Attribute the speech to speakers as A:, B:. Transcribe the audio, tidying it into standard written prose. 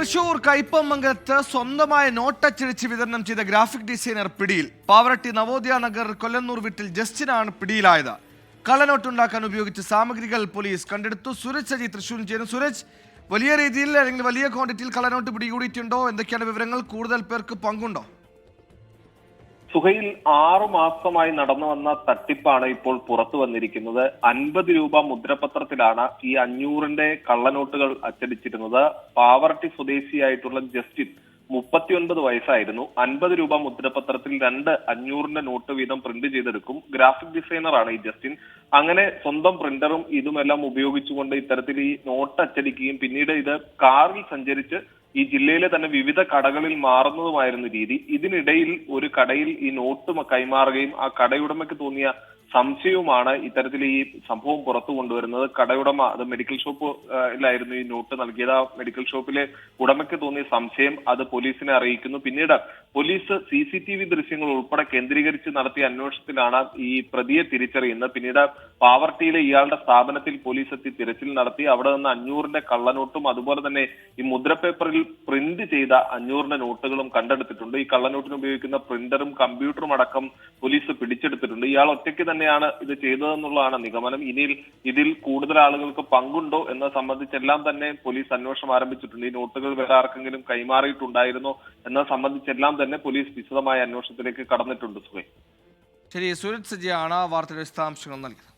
A: തൃശൂർ കയ്പമംഗലത്ത് സ്വന്തമായ നോട്ടച്ചടിച്ച് വിതരണം ചെയ്ത ഗ്രാഫിക് ഡിസൈനർ പിടിയിൽ. പാവറട്ടി നവോദയ നഗർ കൊല്ലന്നൂർ വീട്ടിൽ ജസ്റ്റിനാണ് പിടിയിലായത്. കള്ളനോട്ടുണ്ടാക്കാൻ ഉപയോഗിച്ച സാമഗ്രികൾ പോലീസ് കണ്ടെടുത്തു. സുരജ് സജി തൃശൂരിൽ ചേരുന്നു. സുരജ്, വലിയ രീതിയിൽ അല്ലെങ്കിൽ വലിയ ക്വാണ്ടിറ്റിയിൽ കള്ളനോട്ട് പിടികൂടിയിട്ടുണ്ടോ? എന്തൊക്കെയാണ് വിവരങ്ങൾ? കൂടുതൽ പേർക്ക് പങ്കുണ്ടോ?
B: സുഹൈൽ 6 മാസമായി നടന്നു വന്ന തട്ടിപ്പാണ് ഇപ്പോൾ പുറത്തു വന്നിരിക്കുന്നത്. 50 രൂപ മുദ്രപത്രത്തിലാണ് ഈ 500ന്റെ കള്ളനോട്ടുകൾ അച്ചടിച്ചിരുന്നത്. പാവറട്ടി സ്വദേശിയായിട്ടുള്ള ജസ്റ്റിൻ 39 വയസ്സായിരുന്നു. 50 രൂപ മുദ്രപത്രത്തിൽ 2 500ന്റെ നോട്ട് വീതം പ്രിന്റ് ചെയ്തെടുക്കും. ഗ്രാഫിക് ഡിസൈനറാണ് ഈ ജസ്റ്റിൻ. അങ്ങനെ സ്വന്തം പ്രിന്ററും ഇതുമെല്ലാം ഉപയോഗിച്ചുകൊണ്ട് ഇത്തരത്തിൽ ഈ നോട്ട് അച്ചടിക്കുകയും പിന്നീട് ഇത് കാറിൽ സഞ്ചരിച്ച് ഈ ജില്ലയിലെ തന്നെ വിവിധ കടകളിൽ മാറുന്നതുമായിരുന്നു രീതി. ഇതിനിടയിൽ ഒരു കടയിൽ ഈ നോട്ട് കൈമാറുകയും ആ കടയുടമയ്ക്ക് തോന്നിയ സംശയവുമാണ് ഇത്തരത്തിൽ ഈ സംഭവം പുറത്തു കൊണ്ടുവരുന്നത്. കടയുടമ അത് മെഡിക്കൽ ഷോപ്പിലായിരുന്നു ഈ നോട്ട് നൽകിയത്. ആ മെഡിക്കൽ ഷോപ്പിലെ ഉടമയ്ക്ക് തോന്നിയ സംശയം അത് പോലീസിനെ അറിയിക്കുന്നു. പിന്നീട് പോലീസ് CCTV ദൃശ്യങ്ങൾ ഉൾപ്പെടെ കേന്ദ്രീകരിച്ച് നടത്തിയ അന്വേഷണത്തിലാണ് ഈ പ്രതിയെ തിരിച്ചറിയുന്നത്. പിന്നീട് പാവർട്ടിയിലെ ഇയാളുടെ സ്ഥാപനത്തിൽ പോലീസ് എത്തി തിരച്ചിൽ നടത്തി. അവിടെ നിന്ന് 500ന്റെ കള്ളനോട്ടും അതുപോലെ തന്നെ ഈ മുദ്രപേപ്പറിൽ പ്രിന്റ് ചെയ്ത 500ന്റെ നോട്ടുകളും കണ്ടെടുത്തിട്ടുണ്ട്. ഈ കള്ളനോട്ടിന് ഉപയോഗിക്കുന്ന പ്രിന്ററും കമ്പ്യൂട്ടറും അടക്കം പോലീസ് പിടിച്ചെടുത്തിട്ടുണ്ട്. ഇയാൾ ഒറ്റയ്ക്ക് തന്നെയാണ് ഇത് ചെയ്തതെന്നുള്ളതാണ് നിഗമനം. ഇതിൽ കൂടുതൽ ആളുകൾക്ക് പങ്കുണ്ടോ എന്നത് സംബന്ധിച്ചെല്ലാം തന്നെ പോലീസ് അന്വേഷണം ആരംഭിച്ചിട്ടുണ്ട്. ഈ നോട്ടുകൾ വേറെ ആർക്കെങ്കിലും കൈമാറിയിട്ടുണ്ടായിരുന്നോ എന്നത് സംബന്ധിച്ചെല്ലാം തന്നെ പോലീസ് വിശദമായ അന്വേഷണത്തിലേക്ക് കടന്നിട്ടുണ്ട്.
A: ശരി, സുരജ് സജിയാണ് വാർത്തയുടെ വിശദാംശങ്ങൾ നൽകിയത്.